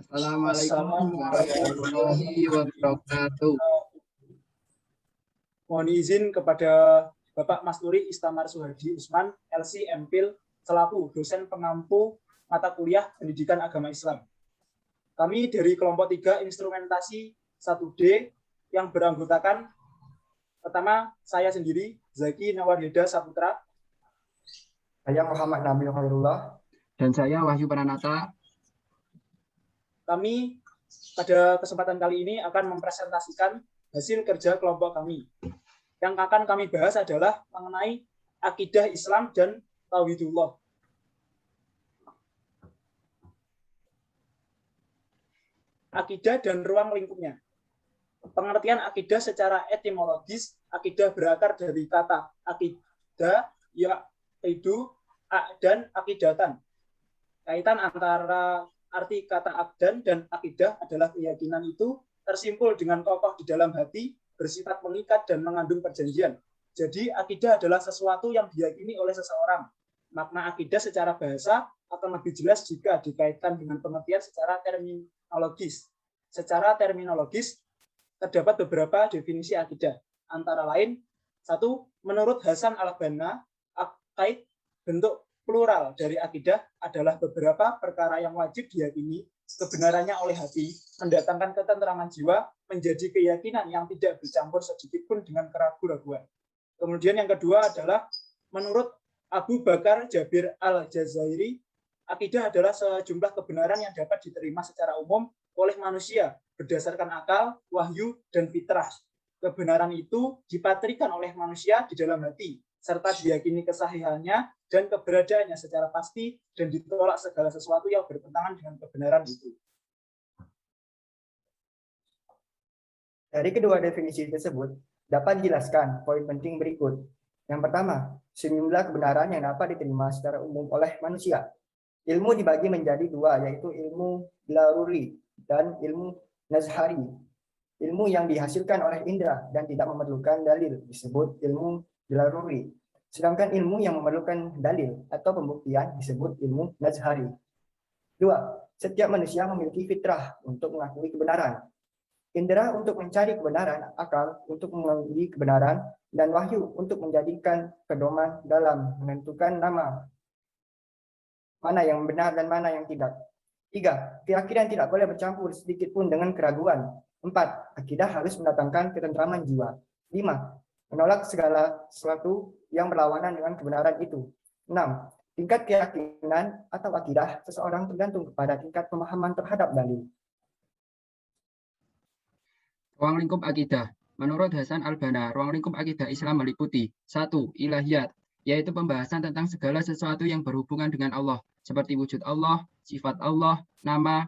Assalamualaikum warahmatullahi wabarakatuh. Mohon izin kepada Bapak Masturi Istamar Suhardi Usman, LC MPhil, selaku dosen pengampu mata kuliah Pendidikan Agama Islam. Kami dari kelompok 3 instrumentasi 1D yang beranggotakan pertama saya sendiri, Zaki Nawarhida Saputra. Saya Muhammad Nabil Khairullah. Dan saya Wahyu Pranata. Kami pada kesempatan kali ini akan mempresentasikan hasil kerja kelompok kami. Yang akan kami bahas adalah mengenai akidah Islam dan Tauhidullah. Akidah dan ruang lingkupnya. Pengertian akidah secara etimologis, akidah berakar dari kata akidah, yaqidu, dan akidatan. Kaitan antara arti kata akdan dan akidah adalah keyakinan itu tersimpul dengan kokoh di dalam hati, bersifat mengikat dan mengandung perjanjian. Jadi akidah adalah sesuatu yang diyakini oleh seseorang. Makna akidah secara bahasa akan lebih jelas jika dikaitkan dengan pengertian secara terminologis. Secara terminologis terdapat beberapa definisi akidah. Antara lain, 1. Menurut Hasan al-Banna, aqaid bentuk plural dari akidah adalah beberapa perkara yang wajib diyakini kebenarannya oleh hati, mendatangkan ketentraman jiwa, menjadi keyakinan yang tidak bercampur sedikit pun dengan keraguan-raguan. Kemudian yang kedua adalah menurut Abu Bakar Jabir al-Jazairi, akidah adalah sejumlah kebenaran yang dapat diterima secara umum oleh manusia berdasarkan akal, wahyu, dan fitrah. Kebenaran itu dipatrikan oleh manusia di dalam hati, serta diyakini kesahihannya dan keberadaannya secara pasti dan ditolak segala sesuatu yang bertentangan dengan kebenaran itu. Dari kedua definisi tersebut, dapat dijelaskan poin penting berikut. Yang pertama, sejumlah kebenaran yang dapat diterima secara umum oleh manusia. Ilmu dibagi menjadi dua, yaitu ilmu laruri dan ilmu nazhari. Ilmu yang dihasilkan oleh indera dan tidak memerlukan dalil disebut ilmu laruri. Sedangkan ilmu yang memerlukan dalil atau pembuktian disebut ilmu nazhari. 2. Setiap manusia memiliki fitrah untuk mengakui kebenaran. Indera untuk mencari kebenaran, akal untuk mengetahui kebenaran, dan wahyu untuk menjadikan pedoman dalam menentukan mana yang benar dan mana yang tidak. 3. Keyakinan tidak boleh bercampur sedikit pun dengan keraguan. 4. Akidah harus mendatangkan ketentraman jiwa. 5. Menolak segala sesuatu yang berlawanan dengan kebenaran itu. 6. Tingkat keyakinan atau akidah seseorang tergantung kepada tingkat pemahaman terhadap dalil. Ruang lingkup akidah. Menurut Hasan al-Banna, ruang lingkup akidah Islam meliputi 1. Ilahiyat, yaitu pembahasan tentang segala sesuatu yang berhubungan dengan Allah, seperti wujud Allah, sifat Allah, nama,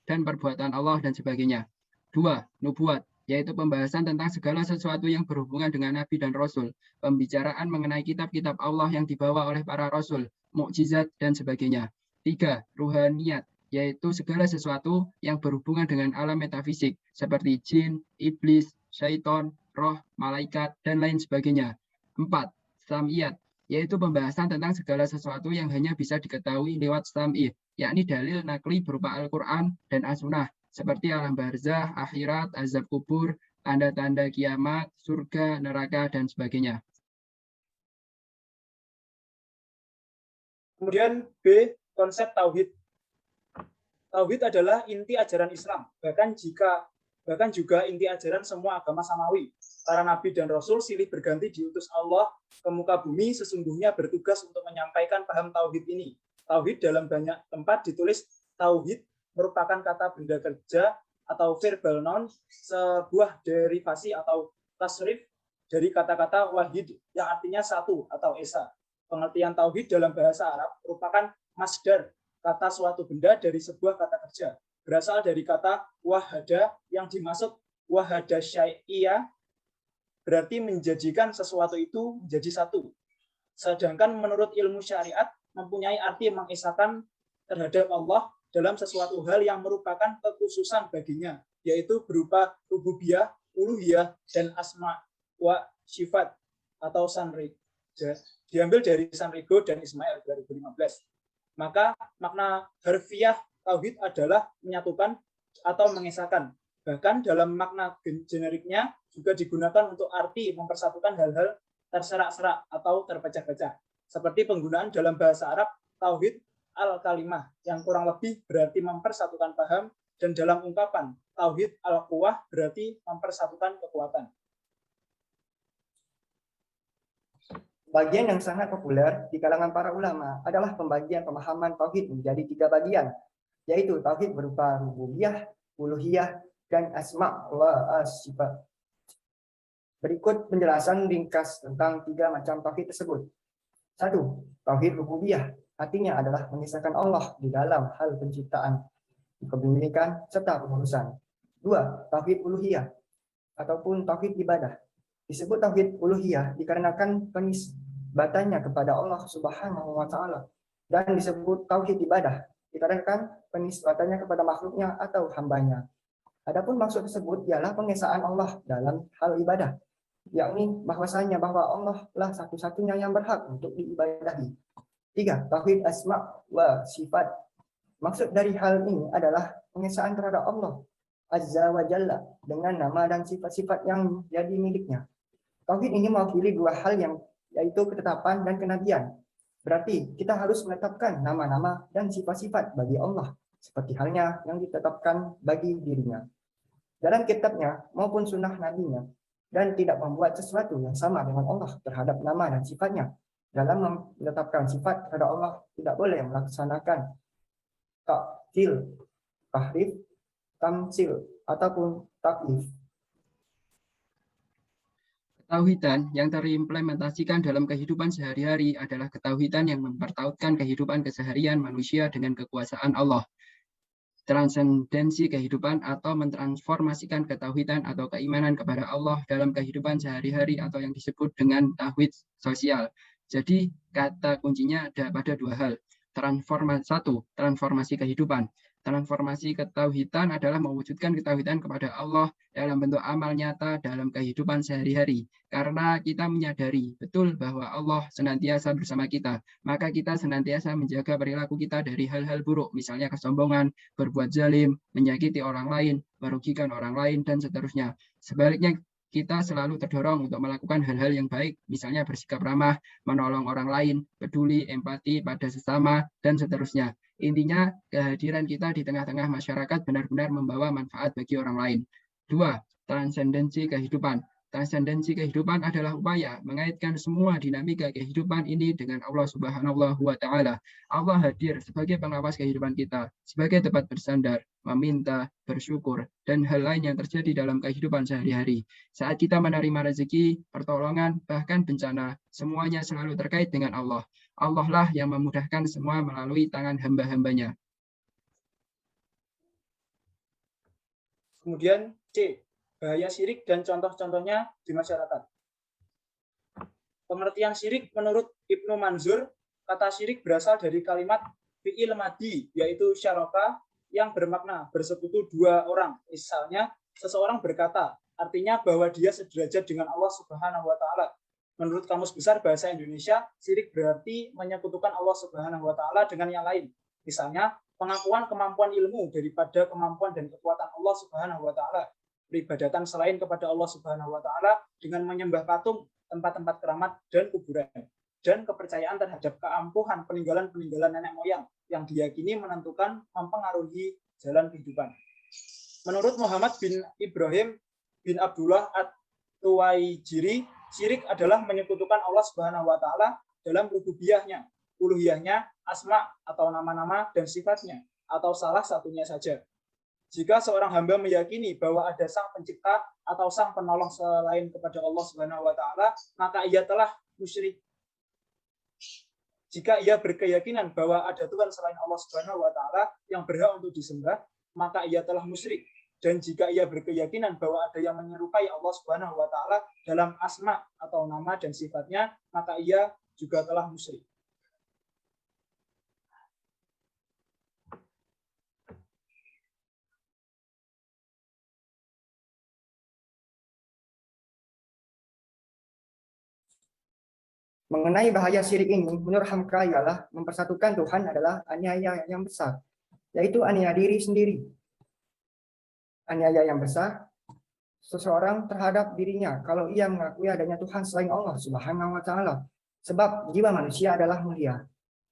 dan perbuatan Allah, dan sebagainya. 2. Nubuat, yaitu pembahasan tentang segala sesuatu yang berhubungan dengan Nabi dan Rasul, pembicaraan mengenai kitab-kitab Allah yang dibawa oleh para Rasul, mukjizat, dan sebagainya. 3. Ruhaniyat, yaitu segala sesuatu yang berhubungan dengan alam metafisik, seperti jin, iblis, syaiton, roh, malaikat, dan lain sebagainya. 4. Sam'iyat, yaitu pembahasan tentang segala sesuatu yang hanya bisa diketahui lewat sam'i, yakni dalil nakli berupa Al-Quran dan As-Sunnah, seperti alam barzah, akhirat, azab kubur, tanda-tanda kiamat, surga, neraka, dan sebagainya. Kemudian B. Konsep Tauhid. Tauhid adalah inti ajaran Islam, bahkan juga inti ajaran semua agama samawi. Para nabi dan rasul silih berganti diutus Allah ke muka bumi sesungguhnya bertugas untuk menyampaikan paham tauhid ini. Tauhid dalam banyak tempat ditulis tauhid merupakan kata benda kerja atau verbal noun, sebuah derivasi atau tasrif dari kata-kata wahid yang artinya satu atau esa. Pengertian tauhid dalam bahasa Arab merupakan masdar, kata suatu benda dari sebuah kata kerja. Berasal dari kata wahada yang dimaksud wahada syai'iyah, berarti menjadikan sesuatu itu menjadi satu. Sedangkan menurut ilmu syariat mempunyai arti mengesahkan terhadap Allah dalam sesuatu hal yang merupakan kekhususan baginya, yaitu berupa rububiyah, uluhiyah, dan asma wa sifat atau sanri. Diambil dari Sanrigo dan Ismail 2015. Maka makna harfiah tauhid adalah menyatukan atau mengesahkan. Bahkan dalam makna generiknya juga digunakan untuk arti mempersatukan hal-hal terserak-serak atau terpecah-pecah. Seperti penggunaan dalam bahasa Arab tauhid al-kalimah yang kurang lebih berarti mempersatukan paham, dan dalam ungkapan tauhid al-quwah berarti mempersatukan kekuatan. Bagian yang sangat populer di kalangan para ulama adalah pembagian pemahaman tauhid menjadi 3 bagian, yaitu tauhid berupa rububiyah, uluhiyah, dan asma wa sifat. Berikut penjelasan ringkas tentang 3 macam tauhid tersebut. 1. Tauhid rububiyah, artinya adalah mengisahkan Allah di dalam hal penciptaan, kepemilikan, serta pengurusan. 2. Tauhid uluhiyah ataupun tauhid ibadah. Disebut tauhid uluhiyah dikarenakan penisbatannya kepada Allah Subhanahu wa taala, dan disebut tauhid ibadah dikarenakan penisbatannya kepada makhluknya atau hambanya. Adapun maksud tersebut ialah pengesaan Allah dalam hal ibadah, yakni bahwasanya bahwa Allah lah satu-satunya yang berhak untuk diibadahi. 3. Tauhid asma wa sifat. Maksud dari hal ini adalah pengesaan terhadap Allah Azza wa Jalla dengan nama dan sifat-sifat yang jadi miliknya. Tauhid ini mewakili 2 hal, yang yaitu ketetapan dan kenabian. Berarti kita harus menetapkan nama-nama dan sifat-sifat bagi Allah seperti halnya yang ditetapkan bagi dirinya dalam kitabnya maupun sunnah nabinya, dan tidak membuat sesuatu yang sama dengan Allah terhadap nama dan sifatnya. Dalam menetapkan sifat terhadap Allah tidak boleh melaksanakan ta'til, tahrif, tamsil, ataupun taklif. Ketauhidan yang terimplementasikan dalam kehidupan sehari-hari adalah ketauhidan yang mempertautkan kehidupan keseharian manusia dengan kekuasaan Allah. Transendensi kehidupan atau mentransformasikan ketauhidan atau keimanan kepada Allah dalam kehidupan sehari-hari atau yang disebut dengan tauhid sosial. Jadi kata kuncinya ada pada 2 hal. Transformasi kehidupan. Transformasi ketauhidan adalah mewujudkan ketauhidan kepada Allah dalam bentuk amal nyata dalam kehidupan sehari-hari. Karena kita menyadari betul bahwa Allah senantiasa bersama kita, maka kita senantiasa menjaga perilaku kita dari hal-hal buruk, misalnya kesombongan, berbuat zalim, menyakiti orang lain, merugikan orang lain, dan seterusnya. Sebaliknya, kita selalu terdorong untuk melakukan hal-hal yang baik, misalnya bersikap ramah, menolong orang lain, peduli, empati pada sesama, dan seterusnya. Intinya, kehadiran kita di tengah-tengah masyarakat benar-benar membawa manfaat bagi orang lain. 2. Transendensi kehidupan. Transendensi kehidupan adalah upaya mengaitkan semua dinamika kehidupan ini dengan Allah Subhanahu wa taala. Allah hadir sebagai pengawas kehidupan kita, sebagai tempat bersandar, meminta, bersyukur, dan hal lain yang terjadi dalam kehidupan sehari-hari. Saat kita menerima rezeki, pertolongan, bahkan bencana, semuanya selalu terkait dengan Allah. Allah lah yang memudahkan semua melalui tangan hamba-hambanya. Kemudian C. Bahaya syirik dan contoh-contohnya di masyarakat. Pengertian syirik menurut Ibnu Manzur, kata syirik berasal dari kalimat fi'il madi, yaitu syaraka, yang bermakna bersekutu 2 orang. Misalnya, seseorang berkata, artinya bahwa dia sederajat dengan Allah Subhanahu wa taala. Menurut Kamus Besar Bahasa Indonesia, syirik berarti menyekutukan Allah Subhanahu wa taala dengan yang lain. Misalnya, pengakuan kemampuan ilmu daripada kemampuan dan kekuatan Allah Subhanahu wa taala. Peribadatan selain kepada Allah Subhanahu wa taala dengan menyembah patung, tempat-tempat keramat, dan kuburan. Dan kepercayaan terhadap keampuhan peninggalan-peninggalan nenek moyang yang diyakini menentukan mempengaruhi jalan kehidupan. Menurut Muhammad bin Ibrahim bin Abdullah at-Tuwaijiri, syirik adalah menyekutukan Allah Subhanahu wa taala dalam rububiyahnya, uluhiyahnya, asma atau nama-nama dan sifatnya, atau salah satunya saja. Jika seorang hamba meyakini bahwa ada sang pencipta atau sang penolong selain kepada Allah Subhanahu wa taala, maka ia telah musyrik. Jika ia berkeyakinan bahwa ada Tuhan selain Allah Subhanahu wa taala yang berhak untuk disembah, maka ia telah musyrik. Dan jika ia berkeyakinan bahwa ada yang menyerupai Allah Subhanahu wa taala dalam asma atau nama dan sifatnya, maka ia juga telah musyrik. Mengenai bahaya syirik ini, menurut Hamka ialah mempersatukan Tuhan adalah aniaya yang besar. yaitu aniaya diri sendiri. Aniaya yang besar seseorang terhadap dirinya kalau ia mengakui adanya Tuhan selain Allah Subhanahu wa taala. Sebab jiwa manusia adalah mulia.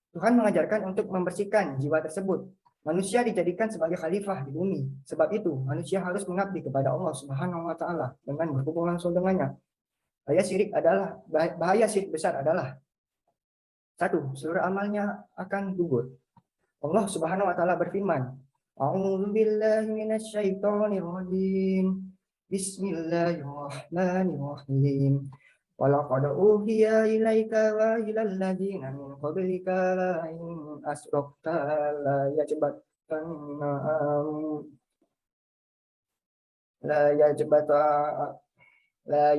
Tuhan mengajarkan untuk membersihkan jiwa tersebut. Manusia dijadikan sebagai khalifah di bumi. Sebab itu, manusia harus mengabdi kepada Allah Subhanahu wa taala dengan berhubung langsung dengannya. Bahaya syirik besar adalah 1. Seluruh amalnya akan gugur. Allah Subhanahu wa taala berfirman, A'udzu billahi minasyaitonir rajim. Bismillahirrahmanirrahim. Walaqad uhiya ilaika wa ilal ladzina min qablika la in asrakta la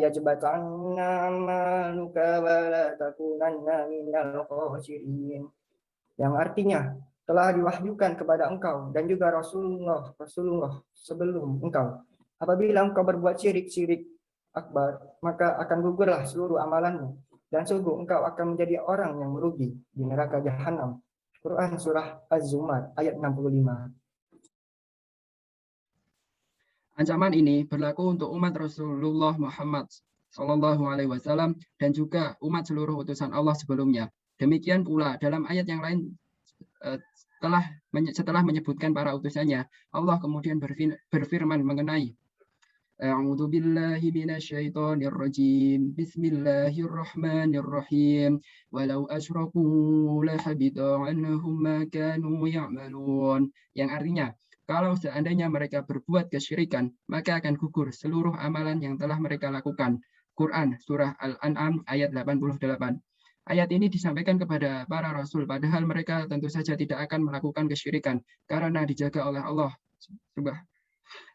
yajbatanna maluka wa la takunanna minal khasirin. Yang artinya telah diwahyukan kepada engkau dan juga Rasulullah sebelum engkau. Apabila engkau berbuat syirik akbar, maka akan gugurlah seluruh amalanmu dan sungguh engkau akan menjadi orang yang merugi di neraka jahanam. Quran surah Az-Zumar ayat 65. Ancaman ini berlaku untuk umat Rasulullah Muhammad Shallallahu Alaihi Wasallam dan juga umat seluruh utusan Allah sebelumnya. Demikian pula dalam ayat yang lain setelah menyebutkan para utusannya, Allah kemudian berfirman mengenai A'udzu billahi minasyaitonir rajim. Bismillahirrahmanirrahim. Walau asyraku lahabita anhum ma kanu ya'malun. Yang artinya, kalau seandainya mereka berbuat kesyirikan, maka akan gugur seluruh amalan yang telah mereka lakukan. Quran surah Al-An'am ayat 88. Ayat ini disampaikan kepada para rasul, padahal mereka tentu saja tidak akan melakukan kesyirikan karena dijaga oleh Allah.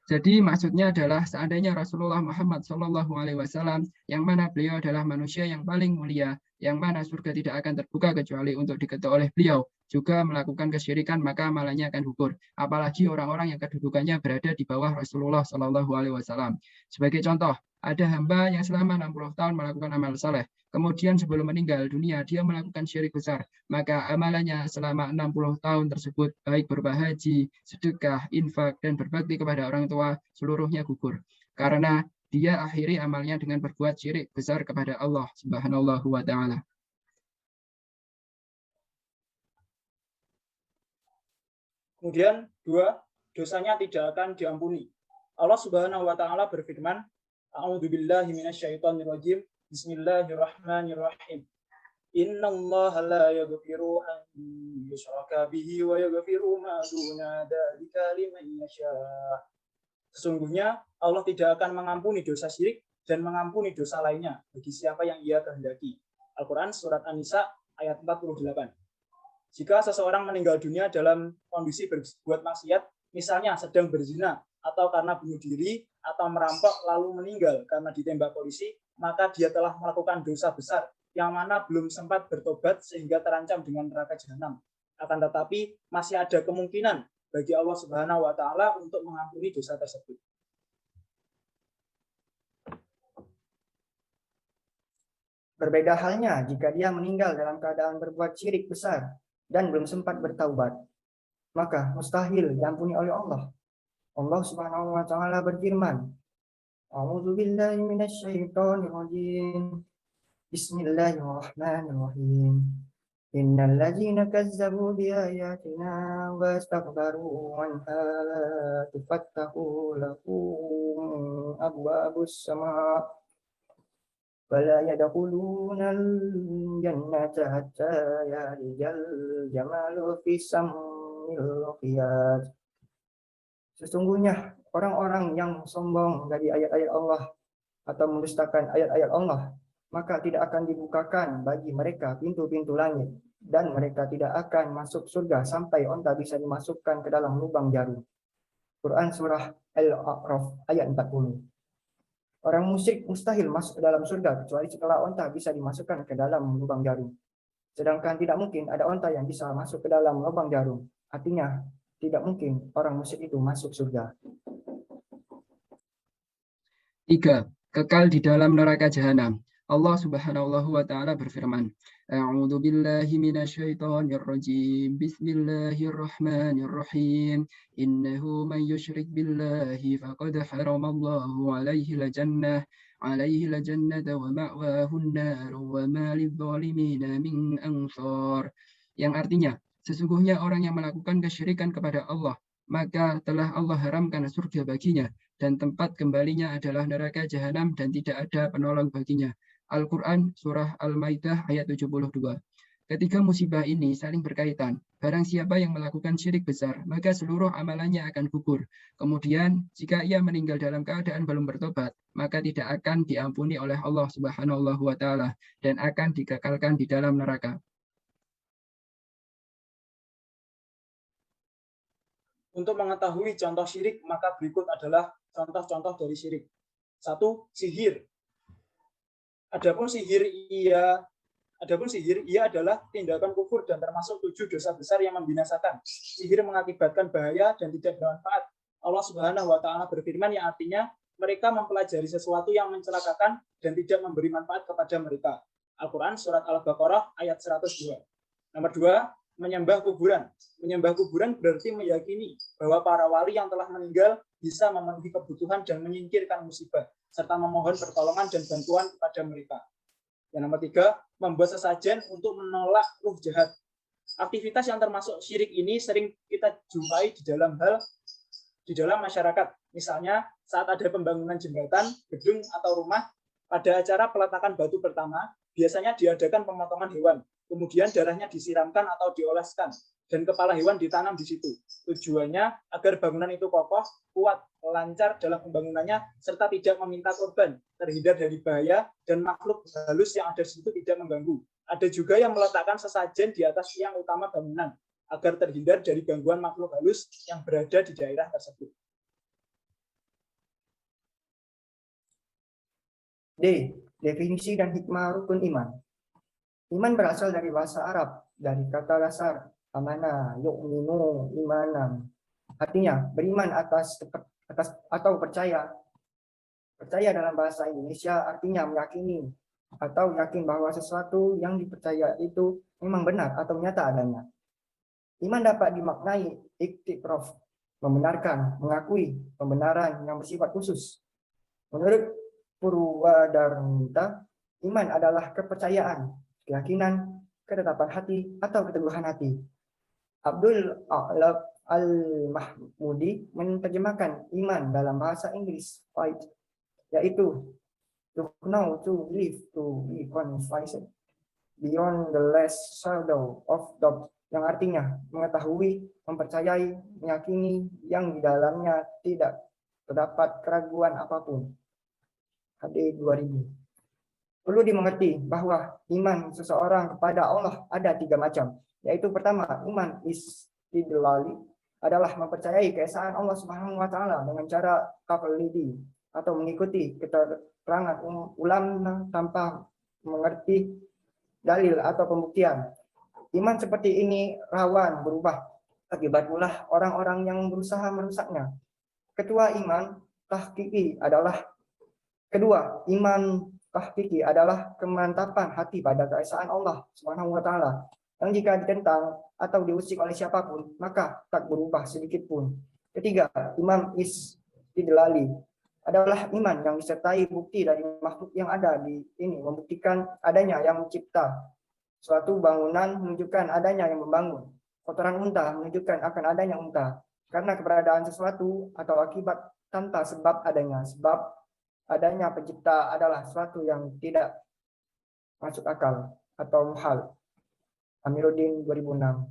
Jadi maksudnya adalah seandainya Rasulullah Muhammad Shallallahu Alaihi Wasallam yang mana beliau adalah manusia yang paling mulia, yang mana surga tidak akan terbuka kecuali untuk diketuk oleh beliau, juga melakukan kesyirikan maka amalannya akan gugur. Apalagi orang-orang yang kedudukannya berada di bawah Rasulullah Shallallahu Alaihi Wasallam. Sebagai contoh, ada hamba yang selama 60 tahun melakukan amal saleh. Kemudian sebelum meninggal dunia, dia melakukan syirik besar. Maka amalannya selama 60 tahun tersebut, baik berupa haji, sedekah, infak, dan berbakti kepada orang tua, seluruhnya gugur. Karena dia akhiri amalnya dengan berbuat syirik besar kepada Allah Subhanahu wa ta'ala. Kemudian 2, dosanya tidak akan diampuni. Allah Subhanahu wa ta'ala berfirman, A'udzu billahi minasyaitonir rajim. Bismillahirrahmanirrahim. Innallaha la yaghfiru an yushraka bihi wa yaghfiru ma duna dzalika liman yasha. Sesungguhnya Allah tidak akan mengampuni dosa syirik dan mengampuni dosa lainnya bagi siapa yang Ia kehendaki. Al-Qur'an surat An-Nisa ayat 48. Jika seseorang meninggal dunia dalam kondisi berbuat maksiat, misalnya sedang berzina atau karena bunuh diri atau merampok lalu meninggal karena ditembak polisi, maka dia telah melakukan dosa besar yang mana belum sempat bertobat sehingga terancam dengan neraka jahanam. Akan tetapi masih ada kemungkinan bagi Allah Subhanahu wa ta'ala untuk mengampuni dosa tersebut. Berbeda halnya jika dia meninggal dalam keadaan berbuat syirik besar dan belum sempat bertaubat, maka mustahil diampuni oleh Allah. Allah Subhanahu wa ta'ala berfirman, A'udzu billahi minasyaitonir rajim. Bismillahirrahmanirrahim. Innal ladzina kazzabu biayatina wastakbaru anha tufattahu lahum abwabus sama' wala yadkhulunal jannata hatta yalijal jamalu fi sammil qiyad. Sesungguhnya orang-orang yang sombong dari ayat-ayat Allah atau mendustakan ayat-ayat Allah, maka tidak akan dibukakan bagi mereka pintu-pintu langit dan mereka tidak akan masuk surga sampai onta bisa dimasukkan ke dalam lubang jarum. Quran surah Al-A'raf ayat 40. Orang musyrik mustahil masuk ke dalam surga kecuali setelah onta bisa dimasukkan ke dalam lubang jarum. Sedangkan tidak mungkin ada onta yang bisa masuk ke dalam lubang jarum. Artinya tidak mungkin orang musyrik itu masuk surga. 3. Kekal di dalam neraka jahanam. Allah Subhanahu wa ta'ala berfirman, أعوذ بالله من الشيطان الرجيم بسم الله الرحمن الرحيم إنه من يشرك بالله فقد حرم الله عليه الجنة ومأواه النار وما للظالمين من أنصار. Yang artinya, sesungguhnya orang yang melakukan kesyirikan kepada Allah, maka telah Allah haramkan surga baginya, dan tempat kembalinya adalah neraka jahanam dan tidak ada penolong baginya. Al-Quran Surah Al-Maidah ayat 72. Ketiga musibah ini saling berkaitan. Barang siapa yang melakukan syirik besar, maka seluruh amalannya akan gugur. Kemudian, jika ia meninggal dalam keadaan belum bertobat, maka tidak akan diampuni oleh Allah Subhanahu wa Ta'ala dan akan dikekalkan di dalam neraka. Untuk mengetahui contoh syirik, maka berikut adalah contoh-contoh dari syirik. 1. Sihir. Adapun sihir ia adalah tindakan kufur dan termasuk 7 dosa besar yang membinasakan. Sihir mengakibatkan bahaya dan tidak bermanfaat. Allah Subhanahu wa Ta'ala berfirman yang artinya mereka mempelajari sesuatu yang mencelakakan dan tidak memberi manfaat kepada mereka. Al-Quran Surat Al-Baqarah ayat 102. Nomor 2. Menyembah kuburan. Menyembah kuburan berarti meyakini bahwa para wali yang telah meninggal bisa memenuhi kebutuhan dan menyingkirkan musibah, serta memohon pertolongan dan bantuan kepada mereka. Yang nomor 3, membuat sesajen untuk menolak ruh jahat. Aktivitas yang termasuk syirik ini sering kita jumpai di dalam masyarakat. Misalnya saat ada pembangunan jembatan, gedung, atau rumah, pada acara peletakan batu pertama, biasanya diadakan pemotongan hewan. Kemudian darahnya disiramkan atau dioleskan, dan kepala hewan ditanam di situ. Tujuannya agar bangunan itu kokoh, kuat, lancar dalam pembangunannya, serta tidak meminta korban, terhindar dari bahaya, dan makhluk halus yang ada di situ tidak mengganggu. Ada juga yang meletakkan sesajen di atas tiang utama bangunan, agar terhindar dari gangguan makhluk halus yang berada di daerah tersebut. D. Definisi dan hikmah rukun iman. Iman berasal dari bahasa Arab, dari kata dasar amana, yu'minu, imanan. Artinya beriman atas atau percaya. Percaya dalam bahasa Indonesia artinya meyakini atau yakin bahwa sesuatu yang dipercaya itu memang benar atau nyata adanya. Iman dapat dimaknai iktiqraf, membenarkan, mengakui pembenaran yang bersifat khusus. Menurut Purwadarmita, iman adalah kepercayaan, keyakinan, ketetapan hati, atau keteguhan hati. Abdul A'lab Al-Mahmudi menerjemahkan iman dalam bahasa Inggris faith, yaitu to know, to live, to be convinced beyond the last shadow of doubt, yang artinya mengetahui, mempercayai, meyakini yang di dalamnya tidak terdapat keraguan apapun. HD 2000. Perlu dimengerti bahwa iman seseorang kepada Allah ada 3 macam, yaitu pertama, iman istidlali adalah mempercayai keesaan Allah Subhanahu wa Ta'ala dengan cara taqlidi atau mengikuti keterangan ulama tanpa mengerti dalil atau pembuktian. Iman seperti ini rawan berubah, akibat ulah orang-orang yang berusaha merusaknya. Kedua, iman tahqiqi adalah kemantapan hati pada keesaan Allah Subhanahu wa Ta'ala, yang jika ditentang atau diusik oleh siapapun maka tak berubah sedikit pun. Ketiga, iman istidlali adalah iman yang disertai bukti dari makhluk yang ada di ini, membuktikan adanya yang mencipta. Suatu bangunan menunjukkan adanya yang membangun. Kotoran unta menunjukkan akan adanya unta. Karena keberadaan sesuatu atau akibat tanpa sebab adanya. Sebab adanya pencipta adalah sesuatu yang tidak masuk akal atau muhal. Amiruddin 2006.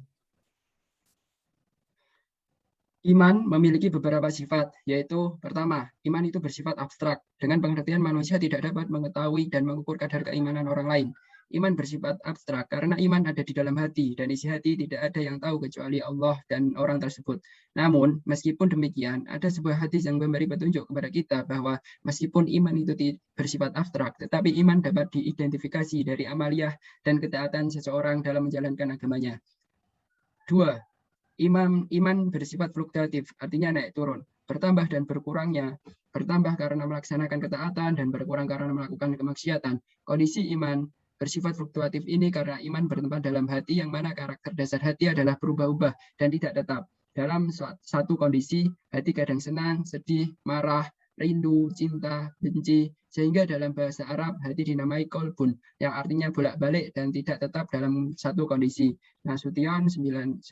Iman memiliki beberapa sifat, yaitu pertama, iman itu bersifat abstrak. Dengan pengertian manusia tidak dapat mengetahui dan mengukur kadar keimanan orang lain. Iman bersifat abstrak karena iman ada di dalam hati, dan isi hati tidak ada yang tahu kecuali Allah dan orang tersebut. Namun, meskipun demikian, ada sebuah hadis yang memberi petunjuk kepada kita bahwa meskipun iman itu bersifat abstrak, tetapi iman dapat diidentifikasi dari amaliyah dan ketaatan seseorang dalam menjalankan agamanya. 2. Iman bersifat fluktuatif, artinya naik turun, bertambah dan berkurangnya, bertambah karena melaksanakan ketaatan dan berkurang karena melakukan kemaksiatan. Kondisi iman Bersifat fluktuatif ini karena iman bertempat dalam hati yang mana karakter dasar hati adalah berubah-ubah dan tidak tetap. Dalam satu kondisi, hati kadang senang, sedih, marah, rindu, cinta, benci, sehingga dalam bahasa Arab hati dinamai kolbun, yang artinya bolak-balik dan tidak tetap dalam satu kondisi. Nasution 1973.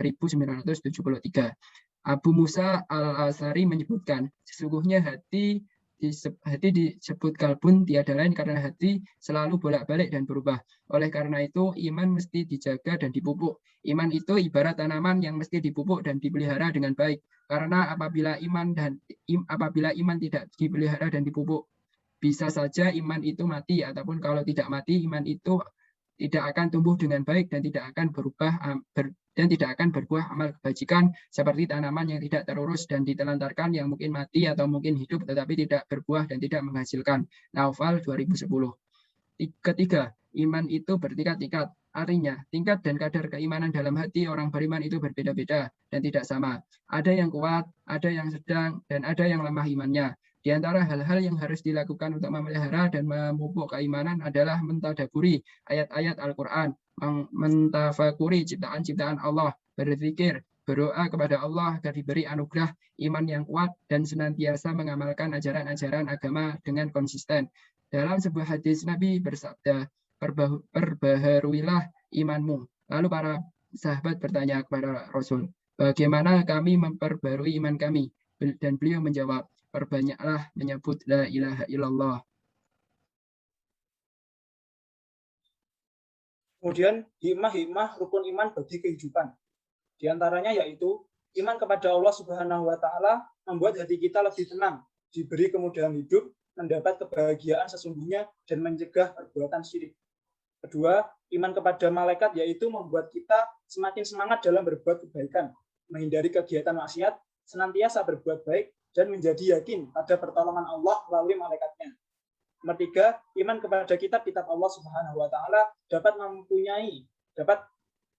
Abu Musa al-Asari menyebutkan, sesungguhnya hati disebut kalbun tiada lain karena hati selalu bolak-balik dan berubah. Oleh karena itu, iman mesti dijaga dan dipupuk. Iman itu ibarat tanaman yang mesti dipupuk dan dipelihara dengan baik. Karena apabila iman tidak dipelihara dan dipupuk, bisa saja iman itu mati, ataupun kalau tidak mati, iman itu tidak akan tumbuh dengan baik dan tidak akan berbuah amal kebajikan seperti tanaman yang tidak terurus dan ditelantarkan yang mungkin mati atau mungkin hidup tetapi tidak berbuah dan tidak menghasilkan. Naufal 2010. Ketiga, iman itu bertingkat-tingkat. Artinya, tingkat dan kadar keimanan dalam hati orang beriman itu berbeda-beda dan tidak sama. Ada yang kuat, ada yang sedang, dan ada yang lemah imannya. Di antara hal-hal yang harus dilakukan untuk memelihara dan memupuk keimanan adalah mentadaburi ayat-ayat Al-Quran, mentafakuri ciptaan-ciptaan Allah, berzikir, berdoa kepada Allah agar diberi anugerah iman yang kuat dan senantiasa mengamalkan ajaran-ajaran agama dengan konsisten. Dalam sebuah hadis Nabi bersabda, perbaharuilah imanmu. Lalu para sahabat bertanya kepada Rasul, bagaimana kami memperbarui iman kami? Dan beliau menjawab, perbanyaklah menyebut la ilaha illallah. Kemudian hikmah-hikmah rukun iman bagi kehidupan. Di antaranya yaitu iman kepada Allah Subhanahu wa taala membuat hati kita lebih tenang, diberi kemudahan hidup, mendapat kebahagiaan sesungguhnya dan mencegah perbuatan syirik. Kedua, iman kepada malaikat yaitu membuat kita semakin semangat dalam berbuat kebaikan, menghindari kegiatan maksiat, senantiasa berbuat baik, dan menjadi yakin pada pertolongan Allah melalui malaikatnya. Nomor 3, iman kepada kitab-kitab Allah Subhanahu wa taala dapat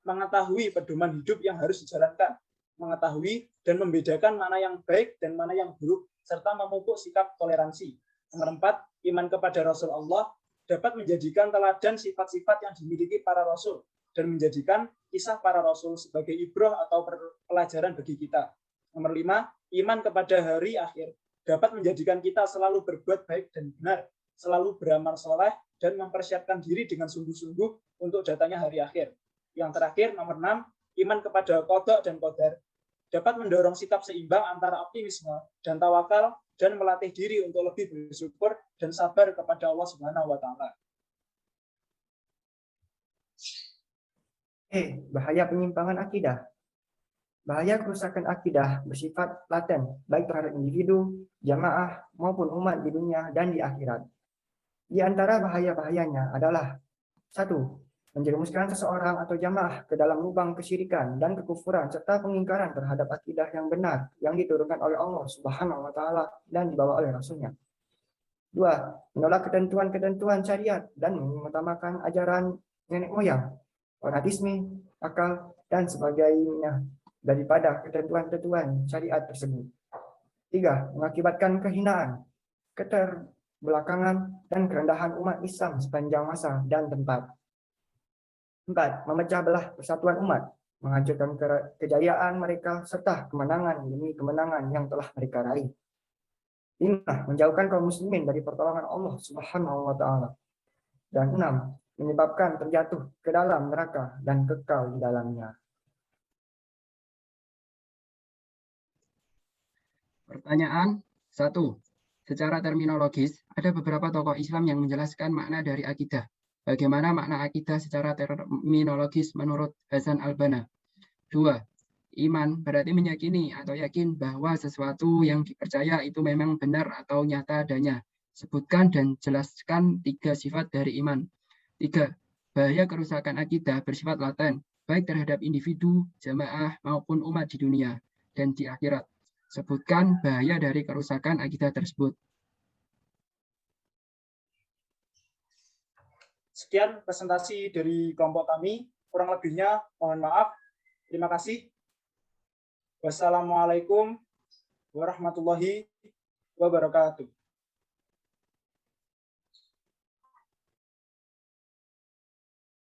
mengetahui pedoman hidup yang harus dijalankan, mengetahui dan membedakan mana yang baik dan mana yang buruk, serta memupuk sikap toleransi. Nomor 4, iman kepada Rasul Allah dapat menjadikan teladan sifat-sifat yang dimiliki para Rasul dan menjadikan kisah para Rasul sebagai ibrah atau pelajaran bagi kita. Nomor 5, iman kepada hari akhir dapat menjadikan kita selalu berbuat baik dan benar, selalu beramal soleh, dan mempersiapkan diri dengan sungguh-sungguh untuk datangnya hari akhir. Yang terakhir, nomor 6, iman kepada qada dan qadar dapat mendorong sikap seimbang antara optimisme dan tawakal dan melatih diri untuk lebih bersyukur dan sabar kepada Allah Subhanahu wa taala. Bahaya penyimpangan akidah. Bahaya kerusakan akidah bersifat laten, baik terhadap individu, jamaah, maupun umat di dunia dan di akhirat. Di antara bahaya-bahayanya adalah 1. Menjerumuskan seseorang atau jamaah ke dalam lubang kesyirikan dan kekufuran serta pengingkaran terhadap akidah yang benar yang diturunkan oleh Allah Subhanahu wa taala dan dibawa oleh Rasulnya. 2. Menolak ketentuan-ketentuan syariat dan mengutamakan ajaran nenek moyang, fanatisme, akal, dan sebagainya daripada ketentuan-ketentuan syariat tersebut. 3. Mengakibatkan kehinaan, keterbelakangan, dan kerendahan umat Islam sepanjang masa dan tempat. 4. Memecah belah persatuan umat, menghancurkan kejayaan mereka serta kemenangan demi kemenangan yang telah mereka raih. 5. Menjauhkan kaum muslimin dari pertolongan Allah Subhanahu wa taala. Dan 6. Menyebabkan terjatuh ke dalam neraka dan kekal di dalamnya. Pertanyaan 1. Secara terminologis, ada beberapa tokoh Islam yang menjelaskan makna dari akidah. Bagaimana makna akidah secara terminologis menurut Hasan al-Banna? 2. Iman berarti meyakini atau yakin bahwa sesuatu yang dipercaya itu memang benar atau nyata adanya. Sebutkan dan jelaskan 3 sifat dari iman. 3. Bahaya kerusakan akidah bersifat laten, baik terhadap individu, jamaah, maupun umat di dunia dan di akhirat. Sebutkan bahaya dari kerusakan akidah tersebut. Sekian presentasi dari kelompok kami. Kurang lebihnya mohon maaf. Terima kasih. Wassalamualaikum warahmatullahi wabarakatuh.